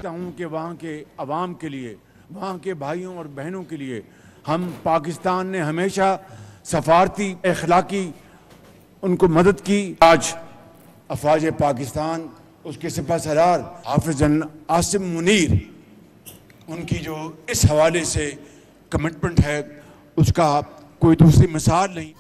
हूँ कि वहाँ के अवाम के लिए, वहाँ के भाइयों और बहनों के लिए हम पाकिस्तान ने हमेशा सफारती अखलाकी उनको मदद की। आज अफवाज पाकिस्तान, उसके सिपह सलार हाफिज जनरल आसिम मुनीर, उनकी जो इस हवाले से कमिटमेंट है उसका कोई दूसरी मिसाल नहीं।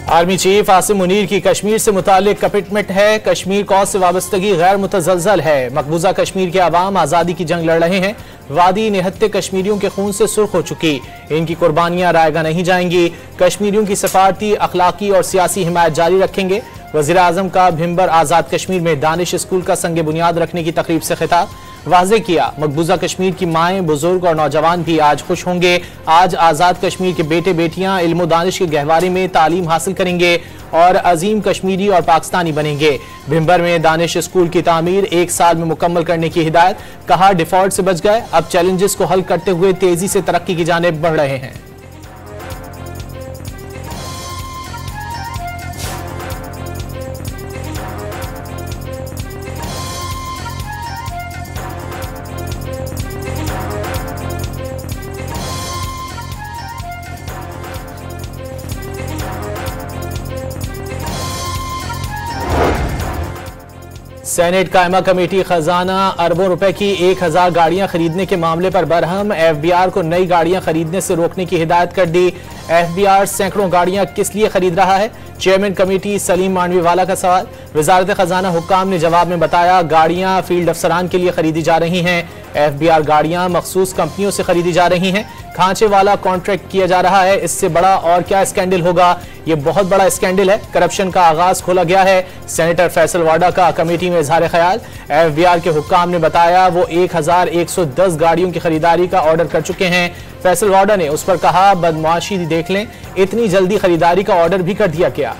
आर्मी चीफ आसिम मुनीर की कश्मीर से मुतालिक कमिटमेंट है। कश्मीर कौस से वाबस्तगी गैर मुतज़लज़ल है। मकबूजा कश्मीर के अवाम आज़ादी की जंग लड़ रहे हैं। वादी निहत्ते कश्मीरियों के खून से सुर्ख हो चुकी, इनकी कुर्बानियां रायगा नहीं जाएंगी। कश्मीरियों की सफारती, अखलाकी और सियासी हिमायत जारी रखेंगे। वज़ीर आज़म का भिंबर आज़ाद कश्मीर में दानिश स्कूल का संग बुनियाद रखने की तकरीब से खिताब। वाज़े किया, मकबूजा कश्मीर की माएँ, बुजुर्ग और नौजवान भी आज खुश होंगे। आज आज़ाद कश्मीर के बेटे बेटियां इल्म व दानिश के गहवारे में तालीम हासिल करेंगे और अजीम कश्मीरी और पाकिस्तानी बनेंगे। भिंबर में दानिश स्कूल की तामीर 1 साल में मुकम्मल करने की हिदायत। कहा, डिफॉल्ट से बच गए, अब चैलेंजेस को हल करते हुए तेजी से तरक्की की जानिब बढ़ रहे हैं। सेनेट कायमा कमेटी खजाना अरबों रुपए की 1000 गाड़ियां खरीदने के मामले पर बरहम। एफबीआर को नई गाड़ियां खरीदने से रोकने की हिदायत कर दी। एफबीआर सैकड़ों गाड़ियां किस लिए खरीद रहा है? चेयरमैन कमेटी सलीम मांडवीवाला का सवाल। वजारत खजाना हुक्काम ने जवाब में बताया, गाड़ियां फील्ड अफसरान के लिए खरीदी जा रही हैं। एफबीआर गाड़ियां मखसूस कंपनियों से खरीदी जा रही हैं। खांचे वाला कॉन्ट्रैक्ट किया जा रहा है। इससे बड़ा और क्या स्कैंडल होगा? ये बहुत बड़ा स्कैंडल है। करप्शन का आगाज खोला गया है। सेनेटर फैसल वाडा का कमेटी में इजहार ख्याल। एफबीआर के हुक्काम ने बताया वो 1110 गाड़ियों की खरीदारी का ऑर्डर कर चुके हैं। फैसल वाडा ने उस पर कहा, बदमाशी देख लें, इतनी जल्दी खरीदारी का ऑर्डर भी कर दिया गया।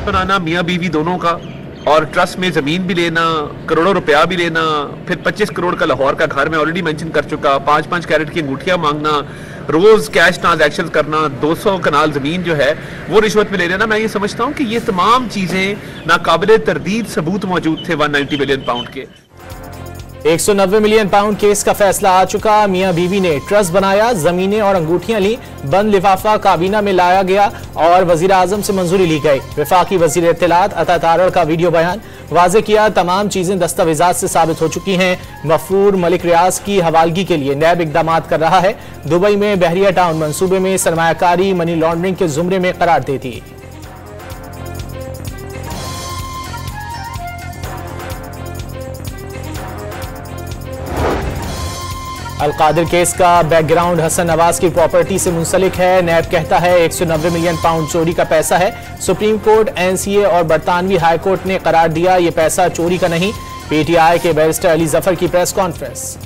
बनाना मियाँ बीवी दोनों का, और ट्रस्ट में जमीन भी लेना, करोड़ों रुपया भी लेना, फिर 25 करोड़ का लाहौर का घर में ऑलरेडी मेंशन कर चुका, 5-5 कैरेट की अंगूठियां मांगना, रोज कैश ट्रांजैक्शन करना, 200 कनाल जमीन जो है वो रिश्वत में ले लेना। मैं ये समझता हूँ कि ये तमाम चीजें नाकाबिले तरदीद सबूत मौजूद थे 190 मिलियन पाउंड के। 190 मिलियन पाउंड केस का फैसला आ चुका। मियां बीवी ने ट्रस्ट बनाया, जमीनें और अंगूठियां ली, बंद लिफाफा काबीना में लाया गया और वजीर आजम से मंजूरी ली गई। वफाकी वजीर इत्तलात अता तारड़ का वीडियो बयान। वाजे किया, तमाम चीजें दस्तावेजात से साबित हो चुकी हैं। मफरूर मलिक रियाज की हवालगी के लिए नैब इकदाम कर रहा है। दुबई में बहरिया टाउन मंसूबे में सरमायाकारी मनी लॉन्ड्रिंग के जुमरे में करार देती। अलकादिर केस का बैकग्राउंड हसन नवाज की प्रॉपर्टी से मुंसलिक है। नैब कहता है 190 मिलियन पाउंड चोरी का पैसा है। सुप्रीम कोर्ट, एनसीए और बरतानवी हाई कोर्ट ने करार दिया ये पैसा चोरी का नहीं। पीटीआई के बैरिस्टर अली जफर की प्रेस कॉन्फ्रेंस।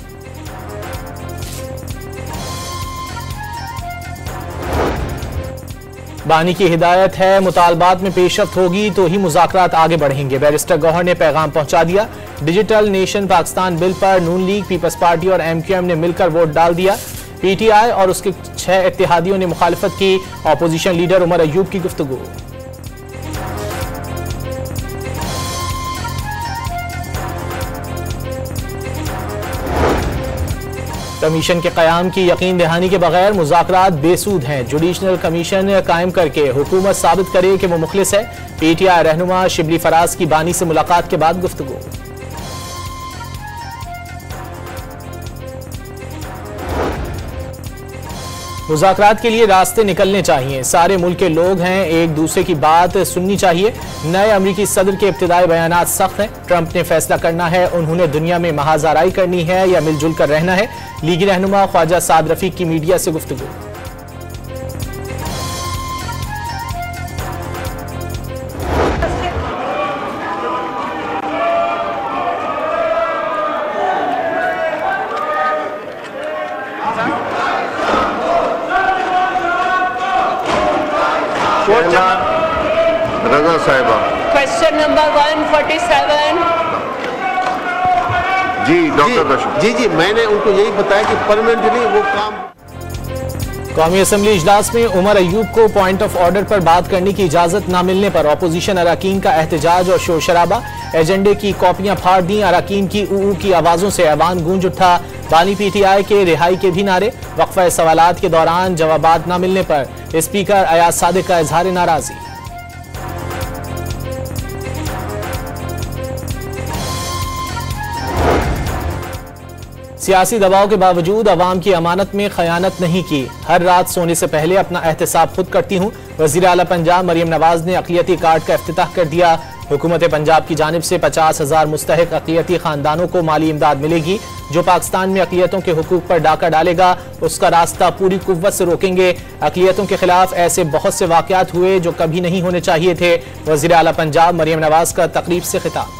बानी की हिदायत है, मुतालबात में पेशरफ्त होगी तो ही मुज़ाकरात आगे बढ़ेंगे। बैरिस्टर गौहर ने पैगाम पहुंचा दिया। डिजिटल नेशन पाकिस्तान बिल पर नून लीग, पीपल्स पार्टी और एमक्यूएम ने मिलकर वोट डाल दिया। पीटीआई और उसके 6 इत्तेहादियों ने मुखालिफत की। अपोजिशन लीडर उमर अयूब की गुफ्तगू। कमीशन के क़याम की यकीन दहानी के बगैर मुज़ाकरात बेसूद हैं। जुडिशनल कमीशन कायम करके हुकूमत साबित करे कि वो मुखलिस है। पीटीआई रहनुमा शिबली फराज की बानी से मुलाकात के बाद गुफ्तगू। मुज़ाकरात के लिए रास्ते निकलने चाहिए। सारे मुल्क के लोग हैं, एक दूसरे की बात सुननी चाहिए। नए अमरीकी सदर के इब्तिदाई बयानात सख्त हैं। ट्रंप ने फैसला करना है उन्होंने दुनिया में महाजाराई करनी है या मिलजुल कर रहना है। लीगी रहनुमा ख्वाजा साद रफीक की मीडिया से गुफ्तगू। रजा साहिबा, क्वेश्चन नंबर 147। जी डॉक्टर रशीद जी, मैंने उनको यही बताया कि परमानेंटली वो काम। कौमी असम्बली इजलास में उमर अयूब को पॉइंट ऑफ ऑर्डर पर बात करने की इजाजत न मिलने पर अपोजिशन अरकान का एहतजाज और शोर शराबा। एजेंडे की कॉपियां फाड़ दी, अरकान की ऊ की आवाजों से ऐवान गूंज उठा। बानी PTI के रिहाई के भी नारे। वक्फा सवालात के दौरान जवाबात न मिलने पर स्पीकर अयाज सादिक का इजहार नाराजगी। सियासी दबाव के बावजूद अवाम की अमानत में खयानत नहीं की। हर रात सोने से पहले अपना एहतसाब खुद करती हूँ। वज़ीर आला पंजाब मरियम नवाज ने अक़लियती कार्ड का इफ्तिताह कर दिया। हुकूमत पंजाब की जानिब से 50,000 मुस्तहिक अक़लियती खानदानों को माली इमदाद मिलेगी। जो पाकिस्तान में अक़लियतों के हुकूक पर डाका डालेगा उसका रास्ता पूरी कुव्वत से रोकेंगे। अक़लियतों के खिलाफ ऐसे बहुत से वाक़यात हुए जो कभी नहीं होने चाहिए थे। वज़ीर आला पंजाब मरियम नवाज का तकरीब से खिताब।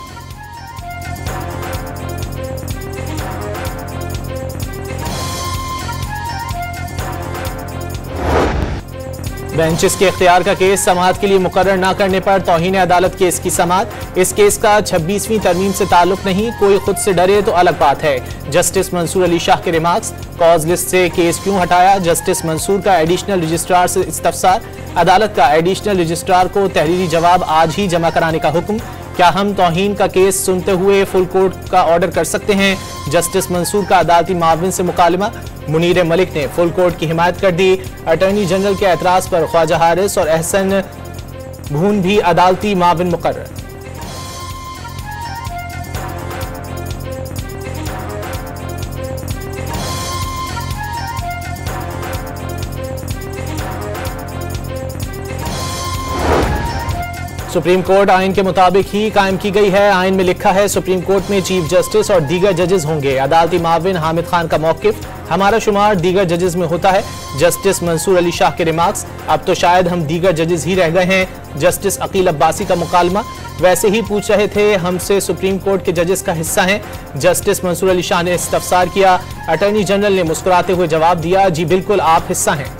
बेंचेस के इख्तियार का केस समाअत के लिए मुकर्रर न करने पर तौहीन अदालत केस की समाअत। इस केस का 26वीं तरमीम से ताल्लुक नहीं, कोई खुद से डरे तो अलग बात है। जस्टिस मंसूर अली शाह के रिमार्क्स। कॉज लिस्ट से केस क्यों हटाया, जस्टिस मंसूर का एडिशनल रजिस्ट्रार से इस्तफसार। अदालत का एडिशनल रजिस्ट्रार को तहरीरी जवाब आज ही जमा कराने का हुक्म। क्या हम तौहीन का केस सुनते हुए फुल कोर्ट का ऑर्डर कर सकते हैं, जस्टिस मंसूर का अदालती माविन से मुकालमा। मुनीर मलिक ने फुल कोर्ट की हिमायत कर दी। अटॉर्नी जनरल के एतराज पर ख्वाजा हारिस और एहसन भून भी अदालती माविन मुकर्रर। सुप्रीम कोर्ट आइन के मुताबिक ही कायम की गई है। आइन में लिखा है सुप्रीम कोर्ट में चीफ जस्टिस और दीगर जजेस होंगे। अदालती माविन हामिद खान का मौकिफ, हमारा शुमार दीगर जजेस में होता है। जस्टिस मंसूर अली शाह के रिमार्क्स, अब तो शायद हम दीगर जजेस ही रह गए हैं। जस्टिस अकील अब्बासी का मुकालमा, वैसे ही पूछ रहे थे हमसे सुप्रीम कोर्ट के जजेस का हिस्सा हैं। जस्टिस मंसूर अली शाह ने इस्तफसार किया। अटॉर्नी जनरल ने मुस्कुराते हुए जवाब दिया, जी बिल्कुल आप हिस्सा हैं।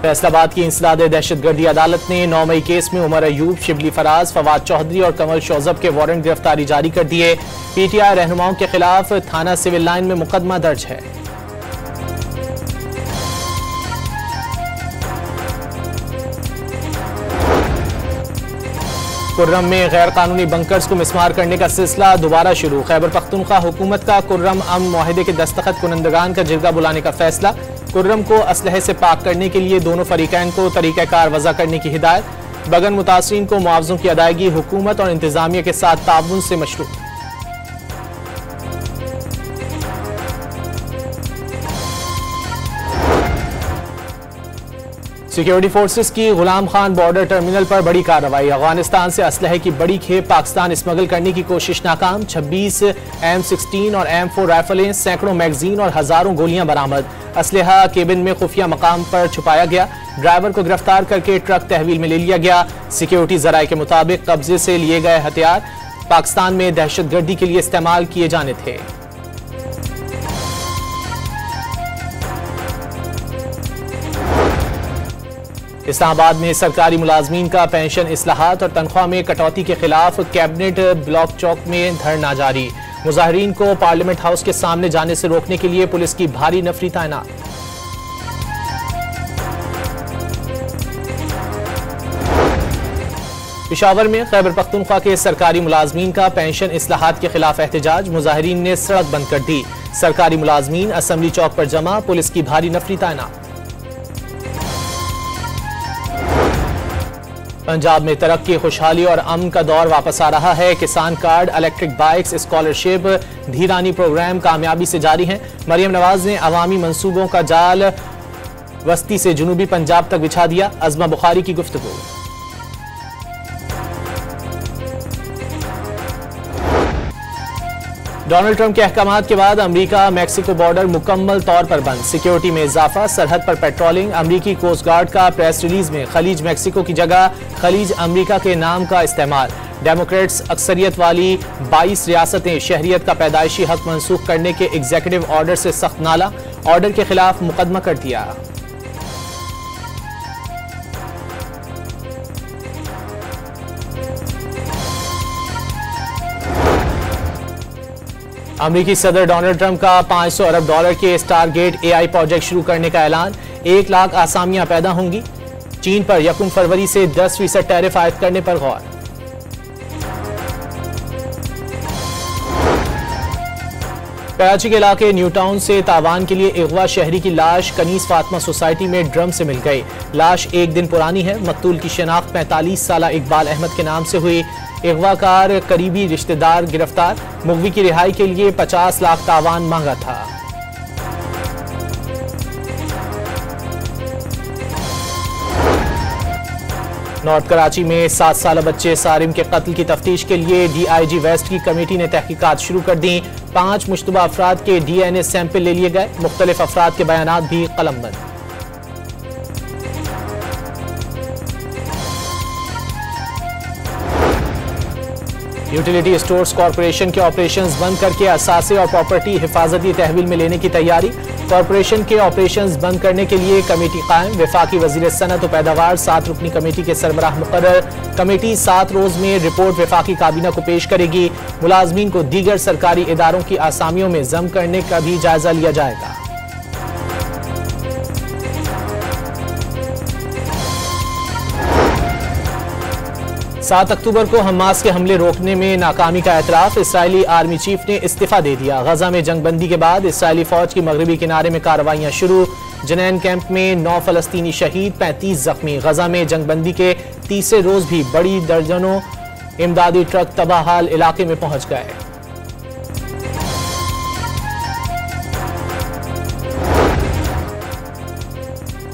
फैसलाबाद की इंसदाद दहशतगर्दी अदालत ने 9 मई केस में उमर अयूब, शिबली फराज, फवाद चौधरी और कमल शौजब के वारंट गिरफ्तारी जारी कर दिए। PTI रहनुमाओं के खिलाफ थाना सिविल लाइन में मुकदमा दर्ज है। कुर्रम में गैर कानूनी बंकर्स को मिसमार करने का सिलसिला दोबारा शुरू। खैबर पख्तूनख्वा हुकूमत का कुर्रम अमन मुआहिदे के दस्तखत कुनंदगान का जिरगा बुलाने का फैसला। कुर्रम को असलहे से पाक करने के लिए दोनों फरीकैन को तरीक़ाकार वज़ा करने की हिदायत। बगन मुतासरीन को मुआवज़ों की अदायगी हुकूमत और इंतजामिया के साथ ताउन से मशरूत। सिक्योरिटी फोर्सेस की गुलाम खान बॉर्डर टर्मिनल पर बड़ी कार्रवाई। अफगानिस्तान से असलहे की बड़ी खेप पाकिस्तान स्मगल करने की कोशिश नाकाम। 26 M16 और M4 राइफलें, सैकड़ों मैगजीन और हजारों गोलियां बरामद। असलहा केबिन में खुफिया मकाम पर छुपाया गया। ड्राइवर को गिरफ्तार करके ट्रक तहवील में ले लिया गया। सिक्योरिटी जराये के मुताबिक कब्जे से लिए गए हथियार पाकिस्तान में दहशतगर्दी के लिए इस्तेमाल किए जाने थे। इस्लामाबाद में सरकारी मुलाजमीन का पेंशन इस्लाहात और तनख्वाह में कटौती के खिलाफ कैबिनेट ब्लॉक चौक में धरना जारी। मुजाहिरीन को पार्लियामेंट हाउस के सामने जाने से रोकने के लिए पुलिस की भारी नफरी तैनात। पेशावर में खैबर पख्तूनख्वा के सरकारी मुलाजमीन का पेंशन इस्लाहात के खिलाफ एहतजाज। मुजाहिरीन ने सड़क बंद कर दी। सरकारी मुलाजमीन असम्बली चौक पर जमा, पुलिस की भारी नफरी तैनात। पंजाब में तरक्की, खुशहाली और अमन का दौर वापस आ रहा है। किसान कार्ड, इलेक्ट्रिक बाइक्स, स्कॉलरशिप, धीरानी प्रोग्राम कामयाबी से जारी हैं। मरियम नवाज ने अवामी मंसूबों का जाल वस्ती से जुनूबी पंजाब तक बिछा दिया। अज़मा बुखारी की गुफ्तगू। डोनाल्ड ट्रंप के अहकामात के बाद अमेरिका मैक्सिको बॉर्डर मुकम्मल तौर पर बंद। सिक्योरिटी में इजाफा, सरहद पर पेट्रोलिंग। अमेरिकी कोस्ट गार्ड का प्रेस रिलीज में खलीज मैक्सिको की जगह खलीज अमेरिका के नाम का इस्तेमाल। डेमोक्रेट्स अक्सरियत वाली 22 रियासतें शहरियत का पैदाइशी हक मंसूख करने के एग्जीक्यूटिव ऑर्डर से सख्त नाला। ऑर्डर के खिलाफ मुकदमा कर दिया। अमेरिकी सदर डोनाल्ड ट्रंप का $500 अरब के स्टारगेट AI प्रोजेक्ट शुरू करने का ऐलान। 1 लाख आसामियां पैदा होंगी। चीन पर 1 फरवरी से 10% टैरिफ आयद करने पर गौर। कराची के इलाके न्यू टाउन से तावान के लिए अगवा शहरी की लाश कनीस फातिमा सोसाइटी में ड्रम से मिल गई। लाश 1 दिन पुरानी है। मकतूल की शनाख्त 45 साला इकबाल अहमद के नाम से हुई। अगवाकार करीबी रिश्तेदार गिरफ्तार। मुगवी की रिहाई के लिए 50 लाख तावान मांगा था। नॉर्थ कराची में 7 साला बच्चे सारिम के कत्ल की तफ्तीश के लिए DIG वेस्ट की कमेटी ने तहकीकात शुरू कर दी। 5 मुश्तबा अफराद के DNA सैंपल ले लिए गए। मुख्तलिफ अफराद के बयानात भी कलमबंद। यूटिलिटी स्टोर्स कॉरपोरेशन के ऑपरेशंस बंद करके असासे और प्रॉपर्टी हिफाजती तहवील में लेने की तैयारी। कॉरपोरेशन के ऑपरेशंस बंद करने के लिए कमेटी कायम। वफाकी वजीर सनत और पैदावार 7 रुकनी कमेटी के सरबराह मुकर्रर। कमेटी 7 रोज में रिपोर्ट वफाकी काबीना को पेश करेगी। मुलाजमीन को दीगर सरकारी इदारों की आसामियों में जम करने का भी जायजा लिया जाएगा। 7 अक्टूबर को हमास के हमले रोकने में नाकामी का एतराफ। इस्राएली आर्मी चीफ ने इस्तीफा दे दिया। गजा में जंगबंदी के बाद इस्राएली फौज की मगरबी किनारे में कार्रवाइयां शुरू। जनैन कैंप में 9 फलस्तीनी शहीद, 35 जख्मी। गजा में जंगबंदी के तीसरे रोज भी बड़ी दर्जनों इमदादी ट्रक तबाहाल इलाके में पहुंच गए।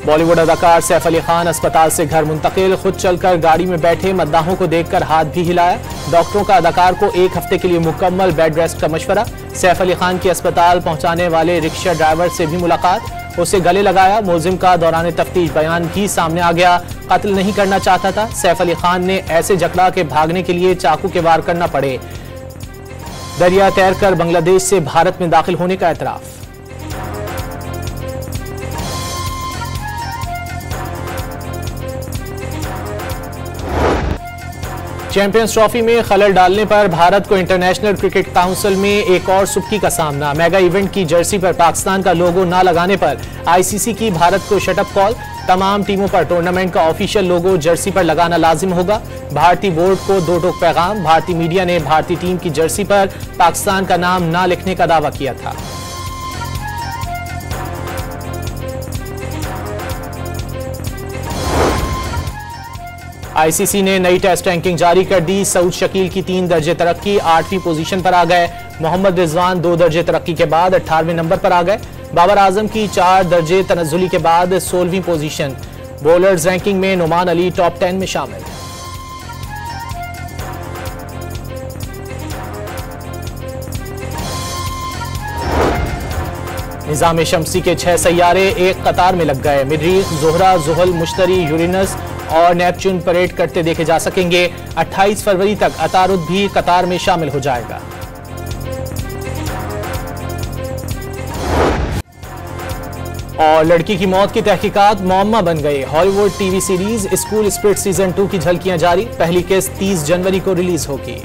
बॉलीवुड अदाकार सैफ अली खान अस्पताल से घर मुंतकिल। खुद चलकर गाड़ी में बैठे मद्दाहों को देखकर हाथ भी हिलाया। डॉक्टरों का अदाकार को 1 हफ्ते के लिए मुकम्मल बेड रेस्ट का मशवरा। सैफ अली खान की अस्पताल पहुंचाने वाले रिक्शा ड्राइवर से भी मुलाकात। उसे गले लगाया। मुलजिम का दौरान तफ्तीश बयान भी सामने आ गया। कत्ल नहीं करना चाहता था। सैफ अली खान ने ऐसे जकड़ा के भागने के लिए चाकू के वार करना पड़े। दरिया तैरकर बांग्लादेश से भारत में दाखिल होने का एतराफ। चैंपियंस ट्रॉफी में खलल डालने पर भारत को इंटरनेशनल क्रिकेट काउंसिल में एक और सुबकी का सामना। मेगा इवेंट की जर्सी पर पाकिस्तान का लोगो ना लगाने पर ICC की भारत को शटअप कॉल। तमाम टीमों पर टूर्नामेंट का ऑफिशियल लोगो जर्सी पर लगाना लाजिम होगा। भारतीय बोर्ड को 2 टोक पैगाम। भारतीय मीडिया ने भारतीय टीम की जर्सी पर पाकिस्तान का नाम ना लिखने का दावा किया था। ICC ने नई टेस्ट रैंकिंग जारी कर दी। सऊद शकील की 3 दर्जे तरक्की, 8वीं पोजीशन पर आ गए। मोहम्मद रिजवान 2 दर्जे तरक्की के बाद 18वें नंबर पर आ गए। बाबर आजम की 4 दर्जे तनज़्ज़ुली के बाद 16वीं पोजीशन। बॉलर्स रैंकिंग में नुमान अली टॉप 10 में शामिल। निज़ाम शम्सी के 6 सैयारे एक कतार में लग गए। मरीख, ज़ोहरा, ज़ुहल, मुश्तरी, यूरेनस और नेपच्यून परेड करते देखे जा सकेंगे। 28 फरवरी तक अतारुद भी कतार में शामिल हो जाएगा। और लड़की की मौत की तहकीकात मुअम्मा बन गई। Hollywood TV series school spirit season 2 की झलकियां जारी। पहली किस्त 30 जनवरी को रिलीज होगी।